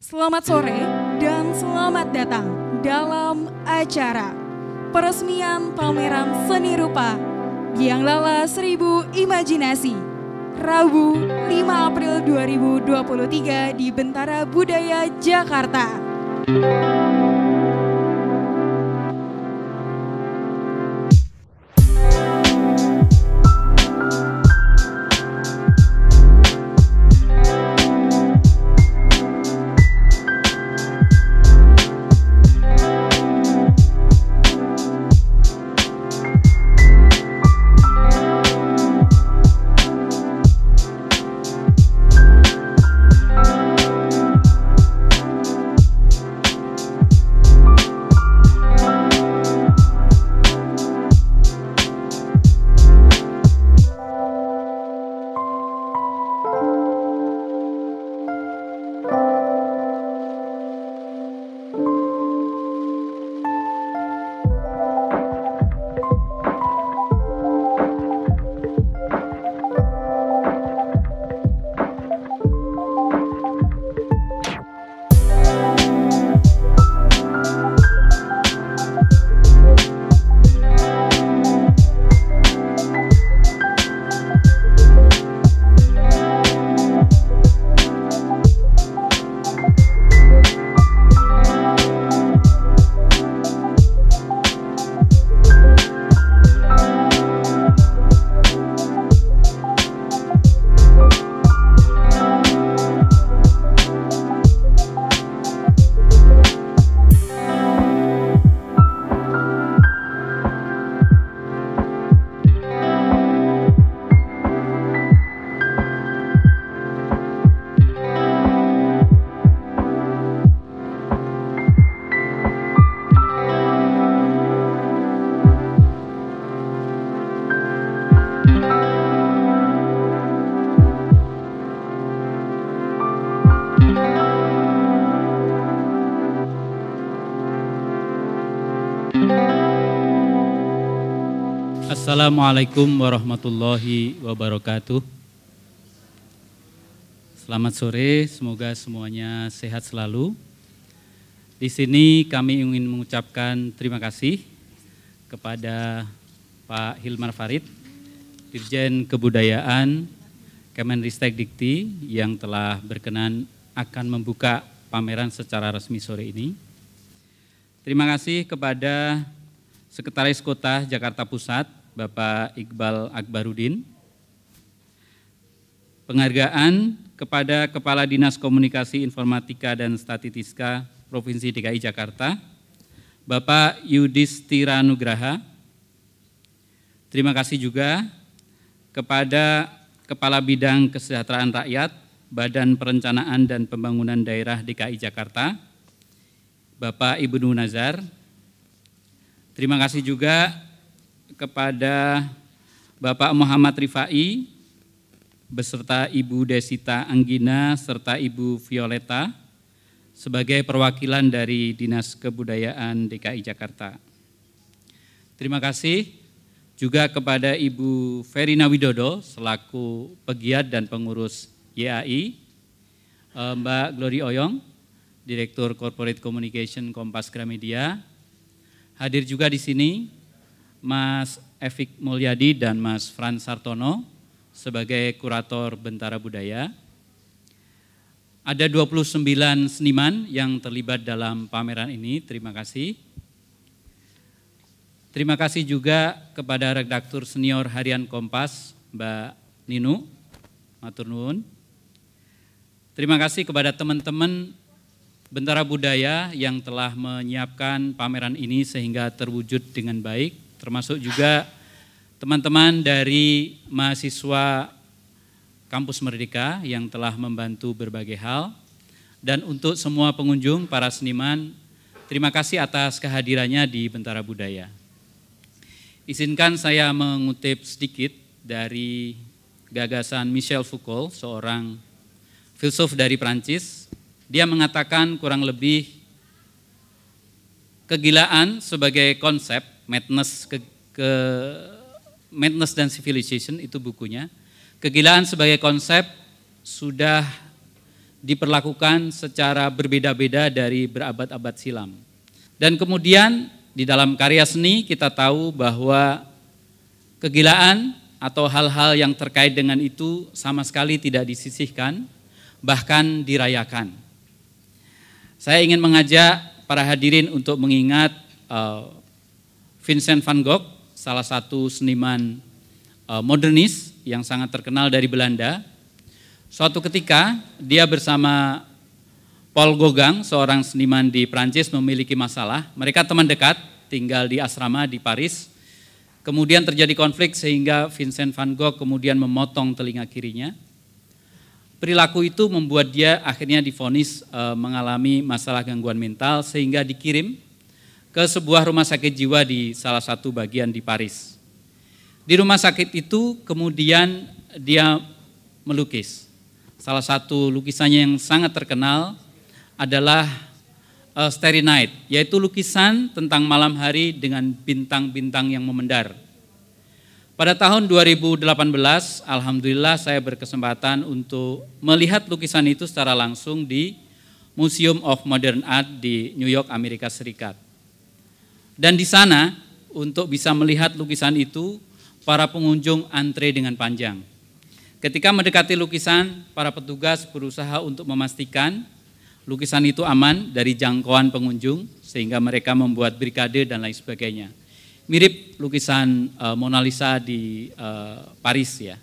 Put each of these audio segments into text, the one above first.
Selamat sore dan selamat datang dalam acara peresmian pameran seni rupa Biang Lala 1000 Imajinasi Rabu 5 April 2023 di Bentara Budaya Jakarta. Assalamualaikum warahmatullahi wabarakatuh. Selamat sore, semoga semuanya sehat selalu. Di sini kami ingin mengucapkan terima kasih kepada Pak Hilmar Farid, Dirjen Kebudayaan Kemenristek Dikti yang telah berkenan akan membuka pameran secara resmi sore ini. Terima kasih kepada Sekretaris Kota Jakarta Pusat, Bapak Iqbal Akbarudin. Penghargaan kepada Kepala Dinas Komunikasi Informatika dan Statistika Provinsi DKI Jakarta, Bapak Yudhistira Nugraha. Terima kasih juga kepada Kepala Bidang Kesejahteraan Rakyat, Badan Perencanaan dan Pembangunan Daerah DKI Jakarta, Bapak Ibnu Nazar. Terima kasih juga kepada Bapak Muhammad Rifai beserta Ibu Desita Anggina serta Ibu Violeta sebagai perwakilan dari Dinas Kebudayaan DKI Jakarta. Terima kasih juga kepada Ibu Verina Widodo selaku pegiat dan pengurus YAI, Mbak Glory Oyong, Direktur Corporate Communication Kompas Gramedia. Hadir juga di sini Mas Efik Mulyadi dan Mas Frans Sartono sebagai kurator Bentara Budaya. Ada 29 seniman yang terlibat dalam pameran ini, terima kasih. Terima kasih juga kepada redaktur senior harian Kompas, Mbak Ninu, matur nuwun. Terima kasih kepada teman-teman Bentara Budaya yang telah menyiapkan pameran ini sehingga terwujud dengan baik. Termasuk juga teman-teman dari mahasiswa Kampus Merdeka yang telah membantu berbagai hal. Dan untuk semua pengunjung, para seniman, terima kasih atas kehadirannya di Bentara Budaya. Izinkan saya mengutip sedikit dari gagasan Michel Foucault, seorang filsuf dari Prancis. Dia mengatakan kurang lebih kegilaan sebagai konsep, Madness Madness dan Civilization itu bukunya. Kegilaan sebagai konsep sudah diperlakukan secara berbeda-beda dari berabad-abad silam. Dan kemudian di dalam karya seni kita tahu bahwa kegilaan atau hal-hal yang terkait dengan itu sama sekali tidak disisihkan, bahkan dirayakan. Saya ingin mengajak para hadirin untuk mengingat Vincent van Gogh, salah satu seniman modernis yang sangat terkenal dari Belanda. Suatu ketika dia bersama Paul Gauguin, seorang seniman di Prancis, memiliki masalah. Mereka teman dekat, tinggal di asrama di Paris. Kemudian terjadi konflik sehingga Vincent van Gogh kemudian memotong telinga kirinya. Perilaku itu membuat dia akhirnya divonis mengalami masalah gangguan mental sehingga dikirim ke sebuah rumah sakit jiwa di salah satu bagian di Paris. Di rumah sakit itu kemudian dia melukis. Salah satu lukisannya yang sangat terkenal adalah Starry Night, yaitu lukisan tentang malam hari dengan bintang-bintang yang memendar. Pada tahun 2018, alhamdulillah saya berkesempatan untuk melihat lukisan itu secara langsung di Museum of Modern Art di New York, Amerika Serikat. Dan di sana untuk bisa melihat lukisan itu, para pengunjung antre dengan panjang. Ketika mendekati lukisan, para petugas berusaha untuk memastikan lukisan itu aman dari jangkauan pengunjung sehingga mereka membuat brigade dan lain sebagainya. Mirip lukisan Mona Lisa di Paris ya.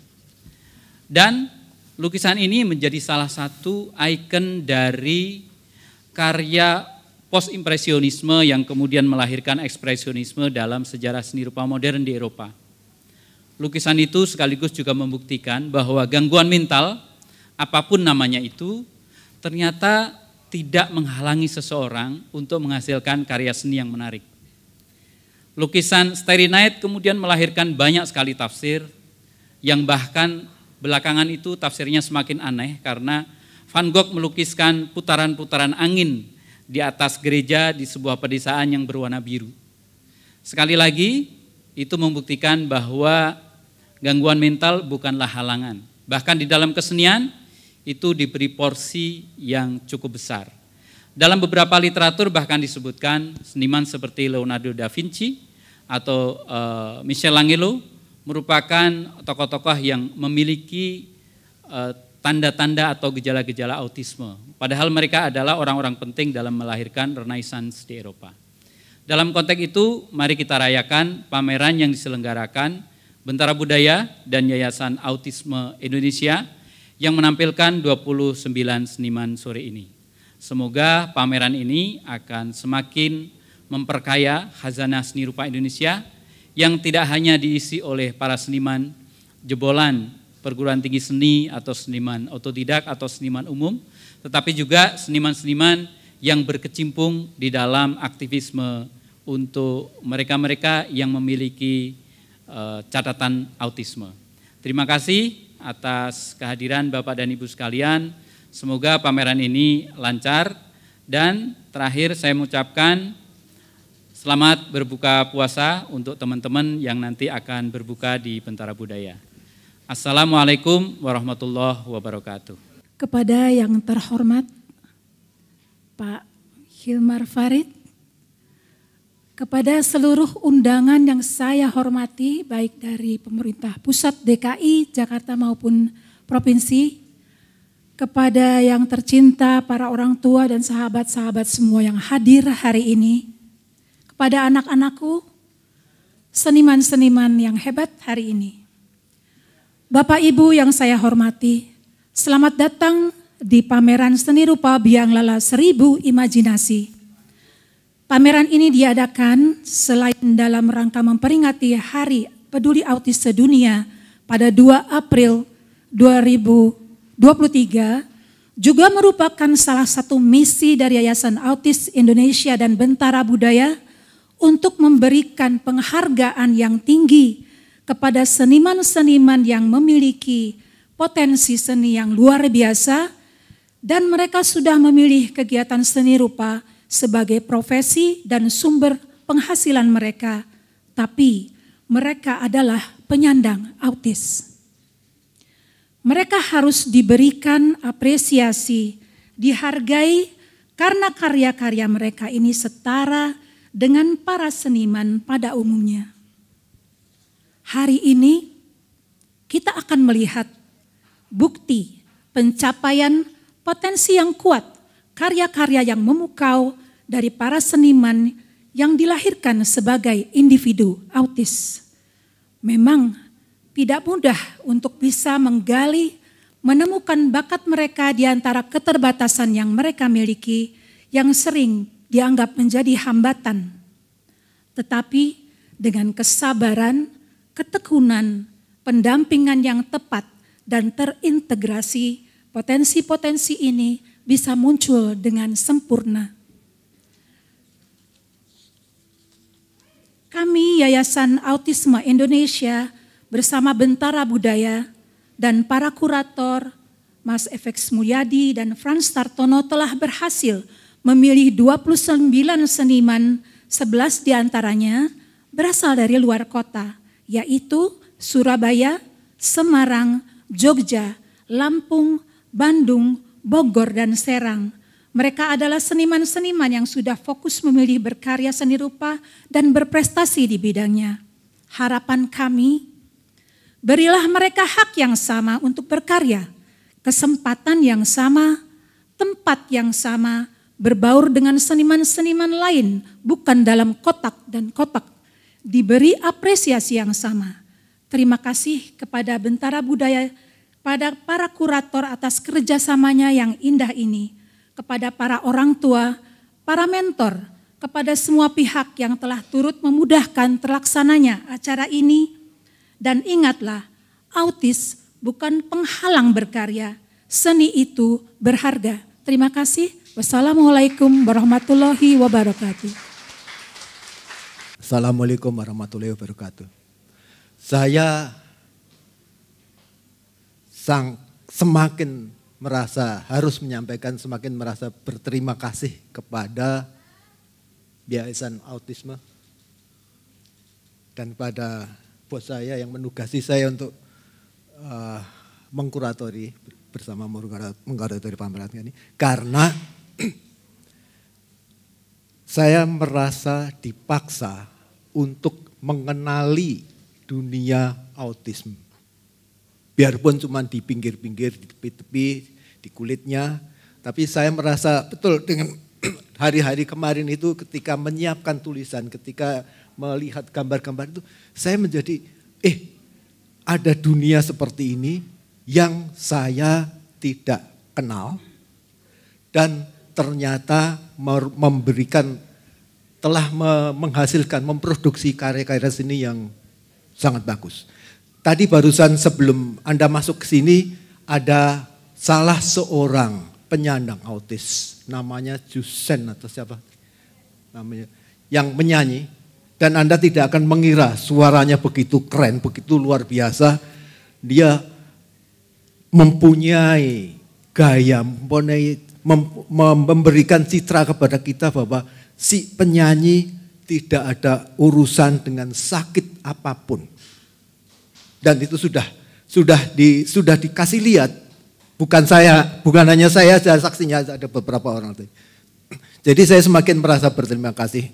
Dan lukisan ini menjadi salah satu ikon dari karya post-impresionisme yang kemudian melahirkan ekspresionisme dalam sejarah seni rupa modern di Eropa. Lukisan itu sekaligus juga membuktikan bahwa gangguan mental, apapun namanya itu, ternyata tidak menghalangi seseorang untuk menghasilkan karya seni yang menarik. Lukisan Starry Night kemudian melahirkan banyak sekali tafsir, yang bahkan belakangan itu tafsirnya semakin aneh karena Van Gogh melukiskan putaran-putaran angin di atas gereja di sebuah pedesaan yang berwarna biru. Sekali lagi, itu membuktikan bahwa gangguan mental bukanlah halangan. Bahkan di dalam kesenian itu diberi porsi yang cukup besar. Dalam beberapa literatur bahkan disebutkan seniman seperti Leonardo da Vinci atau Michelangelo merupakan tokoh-tokoh yang memiliki tanda-tanda atau gejala-gejala autisme. Padahal mereka adalah orang-orang penting dalam melahirkan Renaissance di Eropa. Dalam konteks itu, mari kita rayakan pameran yang diselenggarakan Bentara Budaya dan Yayasan Autisme Indonesia yang menampilkan 29 seniman sore ini. Semoga pameran ini akan semakin memperkaya khazanah seni rupa Indonesia yang tidak hanya diisi oleh para seniman jebolan perguruan tinggi seni atau seniman otodidak atau seniman umum, tetapi juga seniman-seniman yang berkecimpung di dalam aktivisme untuk mereka-mereka yang memiliki catatan autisme. Terima kasih atas kehadiran Bapak dan Ibu sekalian. Semoga pameran ini lancar dan terakhir saya mengucapkan selamat berbuka puasa untuk teman-teman yang nanti akan berbuka di Bentara Budaya. Assalamualaikum warahmatullahi wabarakatuh. Kepada yang terhormat Pak Hilmar Farid, kepada seluruh undangan yang saya hormati baik dari pemerintah pusat DKI, Jakarta maupun provinsi, kepada yang tercinta para orang tua dan sahabat-sahabat semua yang hadir hari ini, kepada anak-anakku, seniman-seniman yang hebat hari ini. Bapak Ibu yang saya hormati, selamat datang di pameran seni rupa Biang Lala 1000 Imajinasi. Pameran ini diadakan selain dalam rangka memperingati Hari Peduli Autis Sedunia pada 2 April 2023, juga merupakan salah satu misi dari Yayasan Autis Indonesia dan Bentara Budaya untuk memberikan penghargaan yang tinggi kepada seniman-seniman yang memiliki potensi seni yang luar biasa dan mereka sudah memilih kegiatan seni rupa sebagai profesi dan sumber penghasilan mereka, tapi mereka adalah penyandang autis. Mereka harus diberikan apresiasi dihargai karena karya-karya mereka ini setara dengan para seniman pada umumnya. Hari ini kita akan melihat bukti pencapaian potensi yang kuat, karya-karya yang memukau dari para seniman yang dilahirkan sebagai individu autis. Memang tidak mudah untuk bisa menggali, menemukan bakat mereka di antara keterbatasan yang mereka miliki yang sering dianggap menjadi hambatan. Tetapi dengan kesabaran, ketekunan, pendampingan yang tepat dan terintegrasi, potensi-potensi ini bisa muncul dengan sempurna. Kami Yayasan Autisme Indonesia bersama Bentara Budaya dan para kurator Mas FX Mulyadi dan Frans Tartono telah berhasil memilih 29 seniman, 11 diantaranya berasal dari luar kota, yaitu Surabaya, Semarang, Jogja, Lampung, Bandung, Bogor, dan Serang. Mereka adalah seniman-seniman yang sudah fokus memilih berkarya seni rupa dan berprestasi di bidangnya. Harapan kami, berilah mereka hak yang sama untuk berkarya, kesempatan yang sama, tempat yang sama, berbaur dengan seniman-seniman lain, bukan dalam kotak dan kotak, diberi apresiasi yang sama. Terima kasih kepada Bentara Budaya, pada para kurator atas kerjasamanya yang indah ini, kepada para orang tua, para mentor, kepada semua pihak yang telah turut memudahkan terlaksananya acara ini. Dan ingatlah, autis bukan penghalang berkarya, seni itu berharga. Terima kasih. Wassalamualaikum warahmatullahi wabarakatuh. Assalamualaikum warahmatullahi wabarakatuh. Saya semakin merasa berterima kasih kepada Yayasan Autisme dan pada bos saya yang menugasi saya untuk mengkuratori bersama mengkuratori pameran ini, karena saya merasa dipaksa untuk mengenali dunia autisme. Biarpun cuma di pinggir-pinggir, di tepi-tepi, di kulitnya. Tapi saya merasa betul dengan hari-hari kemarin itu ketika menyiapkan tulisan, ketika melihat gambar-gambar itu, saya menjadi, ada dunia seperti ini yang saya tidak kenal. Dan ternyata telah menghasilkan, memproduksi karya-karya seni yang sangat bagus. Tadi barusan sebelum Anda masuk ke sini ada salah seorang penyandang autis, namanya Jusen atau siapa namanya, yang menyanyi, dan Anda tidak akan mengira suaranya begitu keren, begitu luar biasa. Dia mempunyai gaya, memberikan citra kepada kita bahwa si penyanyi tidak ada urusan dengan sakit apapun. Dan itu sudah dikasih lihat, bukan hanya saya saksinya, ada beberapa orang. Jadi saya semakin merasa berterima kasih,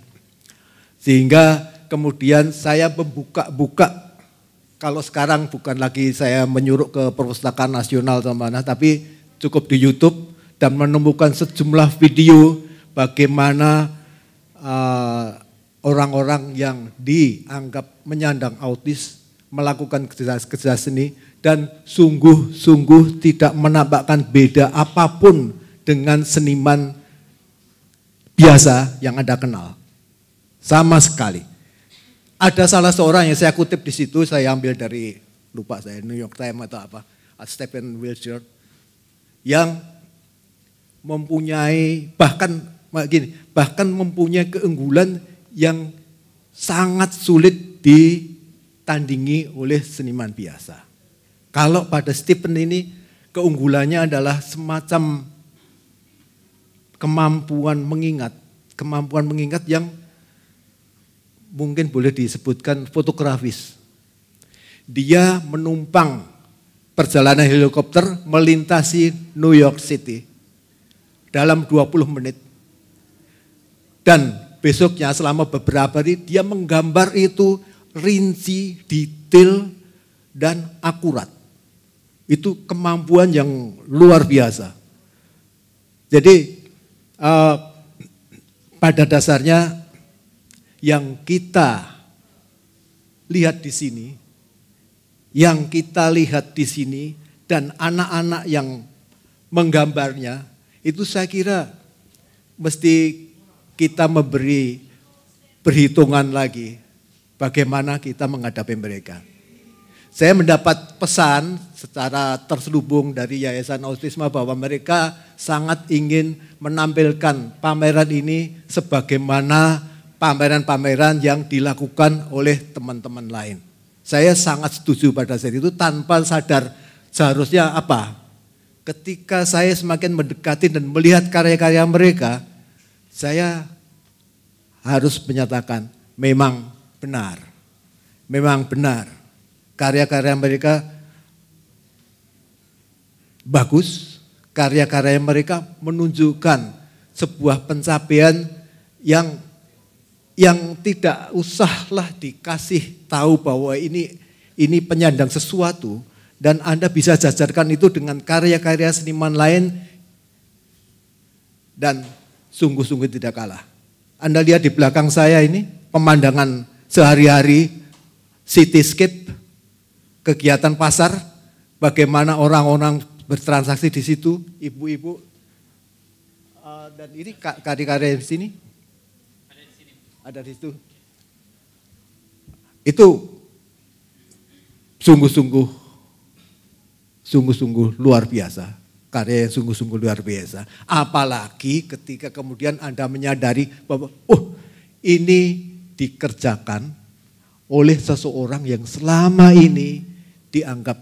sehingga kemudian saya membuka, kalau sekarang bukan lagi saya menyuruh ke Perpustakaan Nasional atau mana, tapi cukup di YouTube dan menemukan sejumlah video bagaimana orang-orang yang dianggap menyandang autis melakukan kerja seni dan sungguh-sungguh tidak menampakkan beda apapun dengan seniman biasa yang Anda kenal. Sama sekali. Ada salah seorang yang saya kutip di situ, saya ambil dari, lupa saya, New York Times atau apa, Stephen Wiltshire, yang mempunyai, bahkan mempunyai keunggulan yang sangat sulit ditandingi oleh seniman biasa. Kalau pada Stephen ini keunggulannya adalah semacam kemampuan mengingat yang mungkin boleh disebutkan fotografis. Dia menumpang perjalanan helikopter melintasi New York City. dalam 20 menit. Dan besoknya selama beberapa hari dia menggambar itu rinci, detail, dan akurat. Itu kemampuan yang luar biasa. Jadi pada dasarnya yang kita lihat di sini, dan anak-anak yang menggambarnya, itu saya kira mesti kita memberi perhitungan lagi bagaimana kita menghadapi mereka. Saya mendapat pesan secara terselubung dari Yayasan Autisme bahwa mereka sangat ingin menampilkan pameran ini sebagaimana pameran-pameran yang dilakukan oleh teman-teman lain. Saya sangat setuju pada saat itu tanpa sadar seharusnya apa. Ketika saya semakin mendekati dan melihat karya-karya mereka, saya harus menyatakan memang benar. Karya-karya mereka bagus, karya-karya mereka menunjukkan sebuah pencapaian yang tidak usahlah dikasih tahu bahwa ini penyandang sesuatu, dan Anda bisa jajarkan itu dengan karya-karya seniman lain dan sungguh-sungguh tidak kalah. Anda lihat di belakang saya ini pemandangan sehari-hari, cityscape, kegiatan pasar, bagaimana orang-orang bertransaksi di situ, ibu-ibu, dan ini karya-karya di sini, ada di situ. Itu sungguh-sungguh luar biasa. Karya yang sungguh-sungguh luar biasa. Apalagi ketika kemudian Anda menyadari bahwa ini dikerjakan oleh seseorang yang selama ini dianggap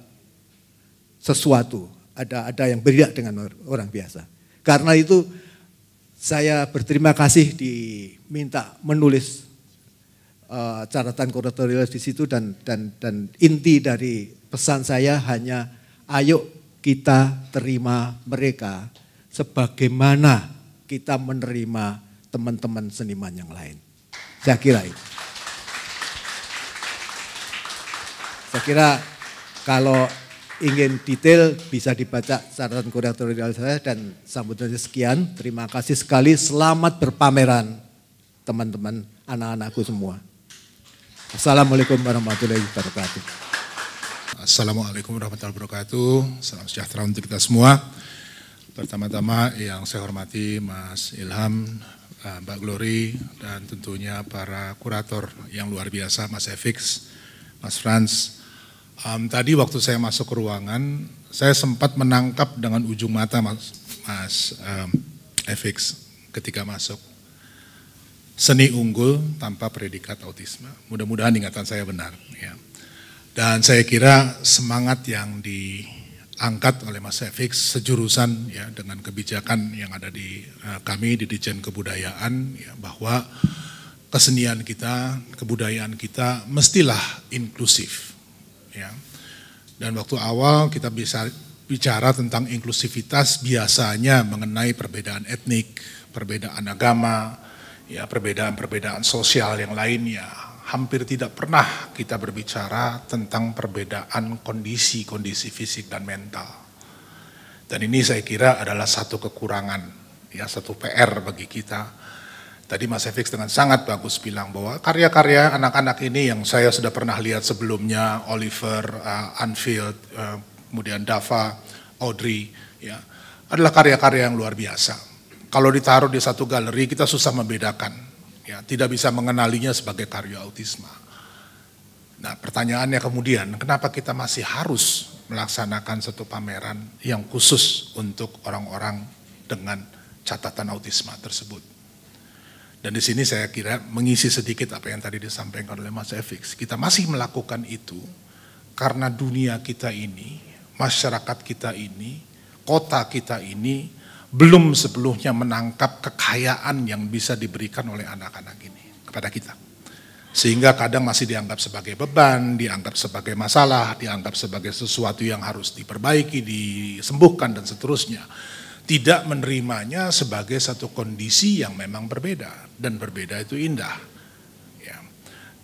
sesuatu. Ada yang beda dengan orang biasa. Karena itu saya berterima kasih diminta menulis catatan kuratorial di situ, dan inti dari pesan saya hanya ayo kita terima mereka sebagaimana kita menerima teman-teman seniman yang lain. Saya kira itu. Saya kira kalau ingin detail bisa dibaca catatan kuratorial saya, dan sambutannya sekian. Terima kasih sekali, selamat berpameran teman-teman anak-anakku semua. Assalamualaikum warahmatullahi wabarakatuh. Assalamualaikum warahmatullahi wabarakatuh. Salam sejahtera untuk kita semua. Pertama-tama yang saya hormati Mas Ilham, Mbak Glory, dan tentunya para kurator yang luar biasa, Mas Efix, Mas Frans. Tadi waktu saya masuk ke ruangan, saya sempat menangkap dengan ujung mata Mas Efix ketika masuk. Seni unggul tanpa predikat autisme. Mudah-mudahan ingatan saya benar. Ya. Dan saya kira semangat yang diangkat oleh Mas Efix sejurusan ya dengan kebijakan yang ada di kami di Ditjen Kebudayaan, ya, bahwa kesenian kita, kebudayaan kita mestilah inklusif. Ya. Dan waktu awal kita bisa bicara tentang inklusivitas biasanya mengenai perbedaan etnik, perbedaan agama, ya, perbedaan-perbedaan sosial yang lainnya. Hampir tidak pernah kita berbicara tentang perbedaan kondisi fisik dan mental. Dan ini saya kira adalah satu kekurangan, ya, satu PR bagi kita. Tadi Mas Efix dengan sangat bagus bilang bahwa karya-karya anak-anak ini yang saya sudah pernah lihat sebelumnya, Oliver, Anfield, kemudian Dava, Audrey, ya, adalah karya-karya yang luar biasa. Kalau ditaruh di satu galeri kita susah membedakan. Ya, tidak bisa mengenalinya sebagai karya autisme. Nah, pertanyaannya kemudian, kenapa kita masih harus melaksanakan satu pameran yang khusus untuk orang-orang dengan catatan autisme tersebut? Dan di sini saya kira mengisi sedikit apa yang tadi disampaikan oleh Mas Efix. Kita masih melakukan itu karena dunia kita ini, masyarakat kita ini, kota kita ini belum sebelumnya menangkap kekayaan yang bisa diberikan oleh anak-anak ini kepada kita. Sehingga kadang masih dianggap sebagai beban, dianggap sebagai masalah, dianggap sebagai sesuatu yang harus diperbaiki, disembuhkan dan seterusnya. tidak menerimanya sebagai satu kondisi yang memang berbeda, dan berbeda itu indah. Ya.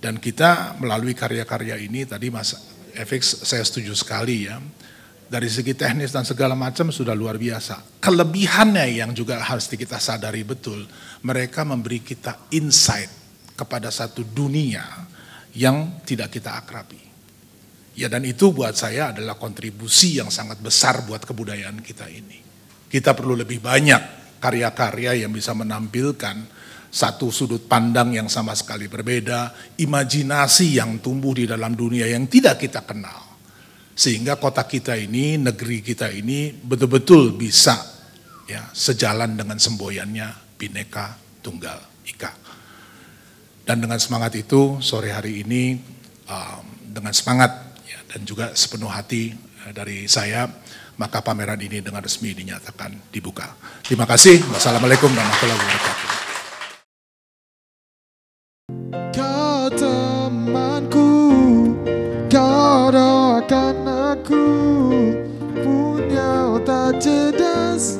Dan kita melalui karya-karya ini, tadi Mas FX saya setuju sekali ya, dari segi teknis dan segala macam sudah luar biasa. Kelebihannya yang juga harus kita sadari betul, mereka memberi kita insight kepada satu dunia yang tidak kita akrabi. Ya, dan itu buat saya adalah kontribusi yang sangat besar buat kebudayaan kita ini. Kita perlu lebih banyak karya-karya yang bisa menampilkan satu sudut pandang yang sama sekali berbeda, imajinasi yang tumbuh di dalam dunia yang tidak kita kenal. Sehingga kota kita ini, negeri kita ini betul-betul bisa ya sejalan dengan semboyannya Bhinneka Tunggal Ika. Dan dengan semangat itu sore hari ini dengan semangat ya, dan juga sepenuh hati dari saya, maka pameran ini dengan resmi dinyatakan dibuka. Terima kasih. Wassalamualaikum warahmatullahi wabarakatuh. Kau temanku, kau doakan aku, punya otak cerdas,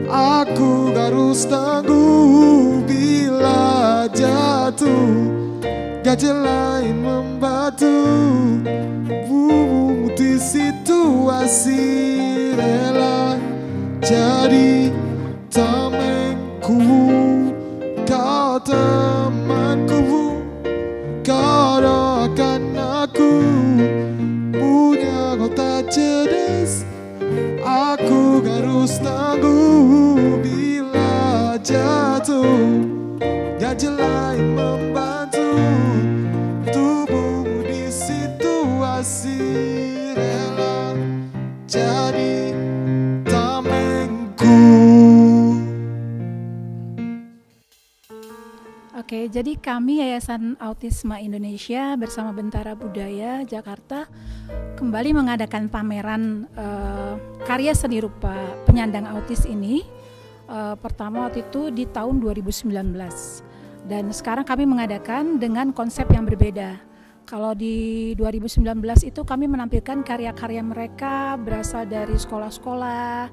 aku harus tangguh bila jatuh, gajah lain membatu, bubu di situasi rela jadi tamengku. Kau temanku, kau doakan aku, punya kota cerdas, aku harus tangguh bila jatuh, gajah lain membantu, tubuhmu di situasi rela jadi tamengku. Oke, jadi kami Yayasan Autisme Indonesia bersama Bentara Budaya Jakarta kembali mengadakan pameran karya seni rupa penyandang autis ini. Pertama waktu itu di tahun 2019. Dan sekarang kami mengadakan dengan konsep yang berbeda. Kalau di 2019 itu kami menampilkan karya-karya mereka berasal dari sekolah-sekolah.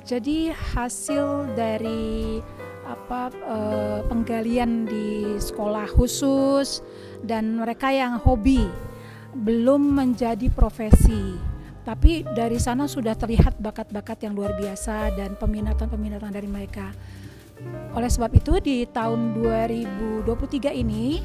Jadi hasil dari penggalian di sekolah khusus dan mereka yang hobi belum menjadi profesi, tapi dari sana sudah terlihat bakat-bakat yang luar biasa dan peminatan-peminatan dari mereka. Oleh sebab itu di tahun 2023 ini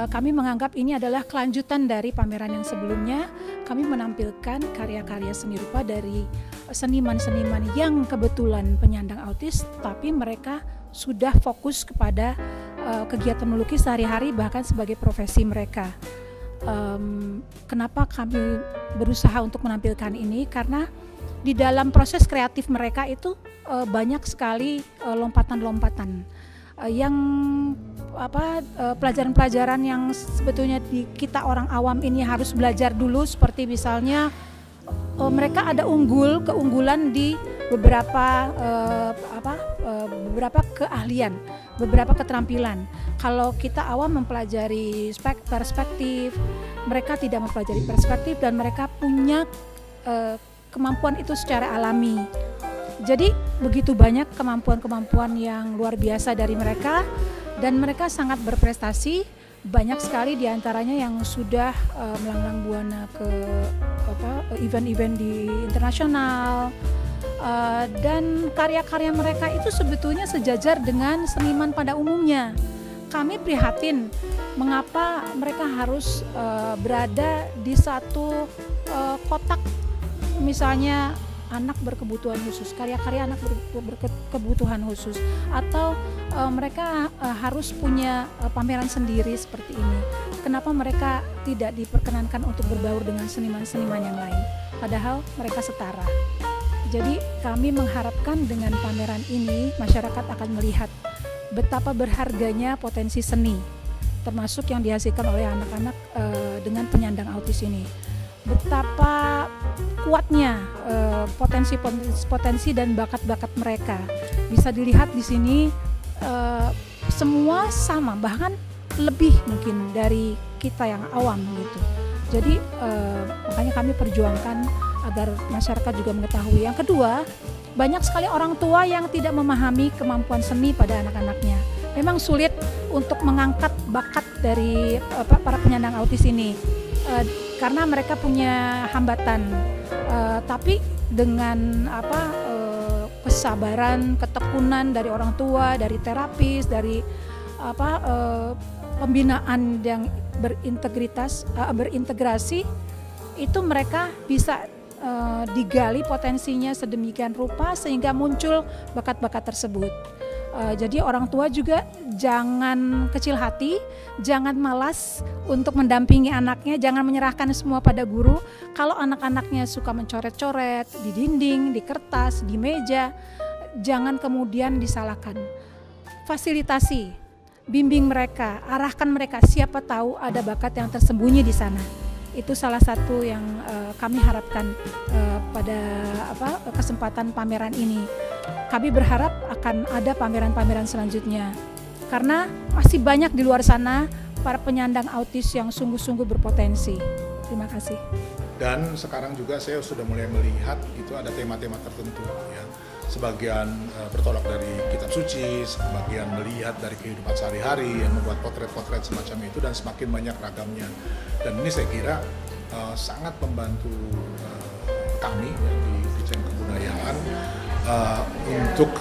kami menganggap ini adalah kelanjutan dari pameran yang sebelumnya. Kami menampilkan karya-karya seni rupa dari seniman-seniman yang kebetulan penyandang autis, tapi mereka sudah fokus kepada kegiatan melukis sehari-hari bahkan sebagai profesi mereka. Kenapa kami berusaha untuk menampilkan ini? Karena di dalam proses kreatif mereka itu banyak sekali lompatan-lompatan yang pelajaran-pelajaran yang sebetulnya kita orang awam ini harus belajar dulu, seperti misalnya mereka ada keunggulan di beberapa keahlian, beberapa keterampilan. Kalau kita awam mempelajari perspektif, mereka tidak mempelajari perspektif dan mereka punya kemampuan itu secara alami. Jadi begitu banyak kemampuan-kemampuan yang luar biasa dari mereka dan mereka sangat berprestasi. Banyak sekali diantaranya yang sudah melanglang buana ke event-event di internasional. Dan karya-karya mereka itu sebetulnya sejajar dengan seniman pada umumnya. Kami prihatin mengapa mereka harus berada di satu kotak, misalnya anak berkebutuhan khusus, karya-karya anak berkebutuhan khusus, atau mereka harus punya pameran sendiri seperti ini. Kenapa mereka tidak diperkenankan untuk berbaur dengan seniman-seniman yang lain, padahal mereka setara. Jadi kami mengharapkan dengan pameran ini masyarakat akan melihat betapa berharganya potensi seni, termasuk yang dihasilkan oleh anak-anak dengan penyandang autis ini. Betapa kuatnya potensi dan bakat-bakat mereka. Bisa dilihat di sini semua sama, bahkan lebih mungkin dari kita yang awam gitu. Jadi makanya kami perjuangkan agar masyarakat juga mengetahui. Yang kedua, banyak sekali orang tua yang tidak memahami kemampuan seni pada anak-anaknya. Memang sulit untuk mengangkat bakat dari para penyandang autis ini karena mereka punya hambatan. Tapi dengan kesabaran, ketekunan dari orang tua, dari terapis, dari pembinaan yang berintegrasi, itu mereka bisa digali potensinya sedemikian rupa sehingga muncul bakat-bakat tersebut. Jadi orang tua juga jangan kecil hati, jangan malas untuk mendampingi anaknya, jangan menyerahkan semua pada guru. Kalau anak-anaknya suka mencoret-coret di dinding, di kertas, di meja, jangan kemudian disalahkan. Fasilitasi, bimbing mereka, arahkan mereka, siapa tahu ada bakat yang tersembunyi di sana. Itu salah satu yang kami harapkan pada kesempatan pameran ini. Kami berharap akan ada pameran-pameran selanjutnya karena masih banyak di luar sana para penyandang autis yang sungguh-sungguh berpotensi. Terima kasih. Dan sekarang juga saya sudah mulai melihat itu ada tema-tema tertentu ya. Sebagian bertolak dari kitab suci, sebagian melihat dari kehidupan sehari-hari yang membuat potret-potret semacam itu dan semakin banyak ragamnya. Dan ini saya kira sangat membantu kami ya, di Ditjen Kebudayaan untuk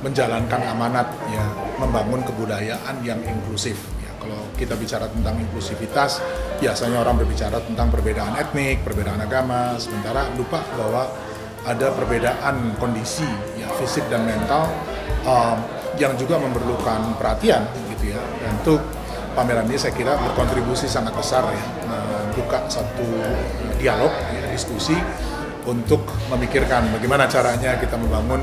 menjalankan amanat ya, membangun kebudayaan yang inklusif. Ya, kalau kita bicara tentang inklusivitas, biasanya orang berbicara tentang perbedaan etnik, perbedaan agama, sementara lupa bahwa ada perbedaan kondisi ya, fisik dan mental yang juga memerlukan perhatian gitu ya. Dan itu pameran ini saya kira berkontribusi sangat besar ya, membuka satu dialog ya, diskusi untuk memikirkan bagaimana caranya kita membangun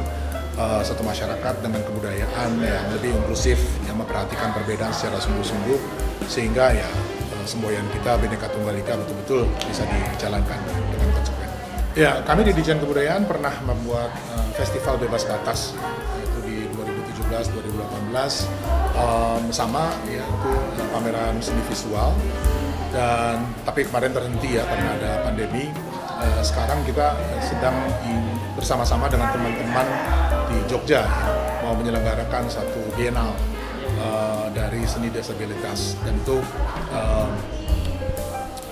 satu masyarakat dengan kebudayaan yang lebih inklusif, yang memperhatikan perbedaan secara sungguh-sungguh, sehingga ya semboyan kita Bhinneka Tunggal Ika betul-betul bisa dijalankan dengan konsekuen. Ya, kami di Ditjen Kebudayaan pernah membuat festival bebas batas, yaitu di 2017-2018, sama yaitu pameran seni visual, dan tapi kemarin terhenti ya karena ada pandemi. Sekarang kita sedang bersama-sama dengan teman-teman di Jogja ya, mau menyelenggarakan satu bienal dari seni disabilitas, dan itu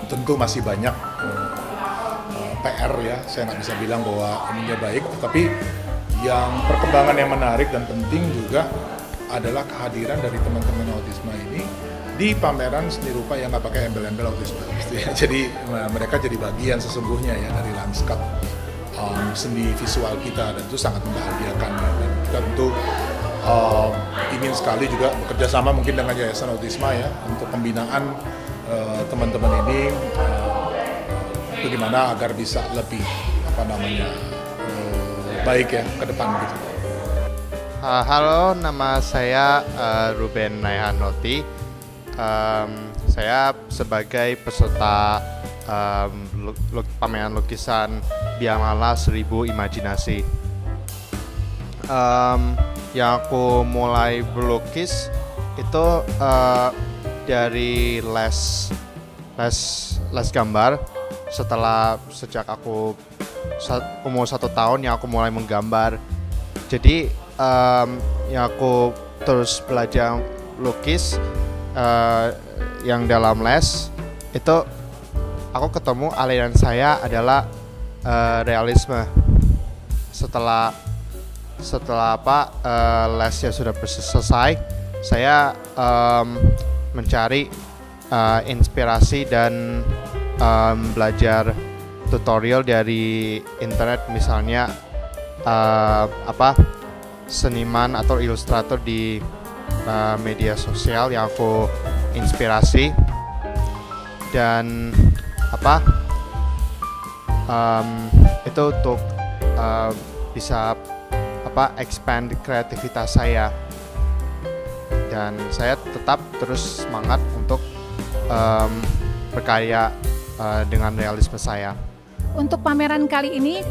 tentu masih banyak PR ya. Saya nggak bisa bilang bahwa ininya baik, tapi yang perkembangan yang menarik dan penting juga adalah kehadiran dari teman-teman autisme ini di pameran seni rupa yang nggak pakai embel-embel autisme. Jadi mereka jadi bagian sesungguhnya ya dari lanskap seni visual kita, dan itu sangat membahagiakan ya. Dan kita tentu ingin sekali juga bekerja sama mungkin dengan Yayasan Autisme ya untuk pembinaan teman-teman ini bagaimana agar bisa lebih baik ya ke depan gitu. Halo, nama saya Ruben Naihanoti. Saya sebagai peserta pameran lukisan Biangala 1000 Imajinasi. Yang aku mulai berlukis itu dari les gambar. Sejak aku umur 1 tahun yang aku mulai menggambar. Jadi yang aku terus belajar lukis yang dalam les itu aku ketemu aliran saya adalah realisme. Setelah lesnya sudah selesai, saya mencari inspirasi dan belajar tutorial dari internet, misalnya seniman atau ilustrator di media sosial yang aku inspirasi, dan itu untuk bisa expand kreativitas saya, dan saya tetap terus semangat untuk berkarya dengan realisme saya. Untuk pameran kali ini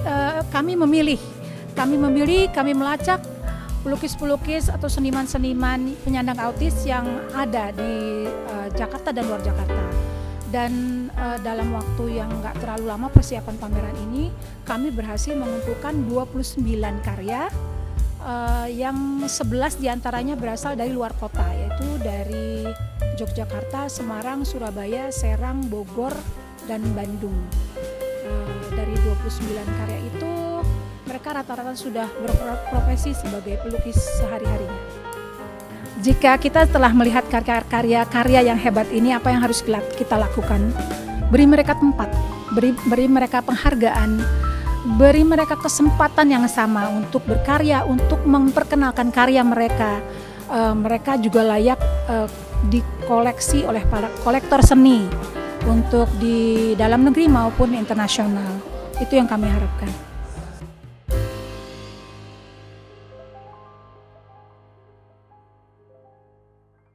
kami melacak pelukis-pelukis atau seniman-seniman penyandang autis yang ada di Jakarta dan luar Jakarta. Dan dalam waktu yang nggak terlalu lama persiapan pameran ini, kami berhasil mengumpulkan 29 karya yang 11 diantaranya berasal dari luar kota, yaitu dari Yogyakarta, Semarang, Surabaya, Serang, Bogor, dan Bandung. Dari 29 karya itu, mereka rata-rata sudah berprofesi sebagai pelukis sehari-harinya. Jika kita telah melihat karya yang hebat ini, apa yang harus kita lakukan? Beri mereka tempat, beri mereka penghargaan, beri mereka kesempatan yang sama untuk berkarya, untuk memperkenalkan karya mereka. Mereka juga layak dikoleksi oleh para kolektor seni untuk di dalam negeri maupun internasional. Itu yang kami harapkan.